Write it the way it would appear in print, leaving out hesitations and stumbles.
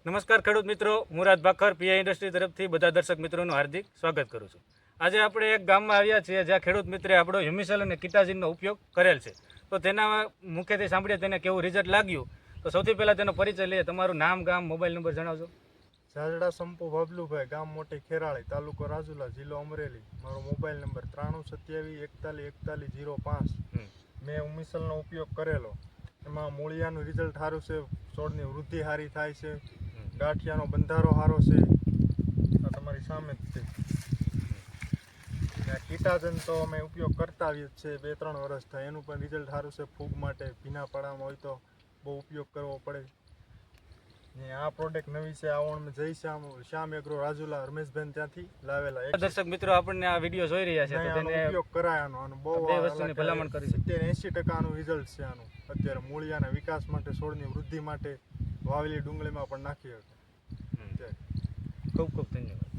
નમસ્કાર ખેડૂત મિત્રો, મુરાદ ભાખર પીઆઈ ઇન્ડસ્ટ્રી તરફથી બધા દર્શક મિત્રોનું હાર્દિક સ્વાગત કરું છું. આજે આપણે એક ગામમાં આવ્યા છીએ જ્યાં ખેડૂત મિત્રે આપણો હ્યુમિસલ અને કિટાજીનનો ઉપયોગ કરેલ છે. તો તેના મુખ્યત્વે સાંભળીએ તેને કેવું રિઝલ્ટ લાગ્યું. તો સૌથી પહેલાં તેનો પરિચય લઈએ. તમારું નામ, ગામ, મોબાઈલ નંબર જણાવજો. ઝાઝડા સંપુ બાબલુભાઈ, ગામ મોટી ખેરાળી, તાલુકો રાજુલા, જિલ્લો અમરેલી. મારો મોબાઈલ નંબર 9327414105. મેં હ્યુમિસલનો ઉપયોગ કરેલો. એમાં મૂળિયાનું રિઝલ્ટ સારું છે, છોડની વૃદ્ધિ સારી થાય છે, ગાંઠિયાનો બંધારો સારો છે. આ તમારી સામે જ છે. કીટાજન તો અમે ઉપયોગ કરતા આવીએ જ છે, 2-3 વર્ષ થાય. એનું પણ રિઝલ્ટ સારું છે. ફૂગ માટે ભીના પડામાં હોય તો બહુ ઉપયોગ કરવો પડે. ને આ પ્રોડક્ટ નવી છે, આવણમાં જઈ શ્યામ એગ્રો રાજુલા રમેશભાઈ ત્યાંથી લાવેલા. દર્શક મિત્રો આપણને આ વિડીયો જોઈ રહ્યા છે તો તેને ઉપયોગ કરાયાનો આનો બહુ બે વસ્તુની ભલામણ કરી છે. 70-80% રિઝલ્ટ છે આનું. અત્યારે મૂળિયાના વિકાસ માટે, છોડની વૃદ્ધિ માટે વાવેલી ડુંગળીમાં પણ નાખી શકે. ખૂબ ખૂબ ધન્યવાદ.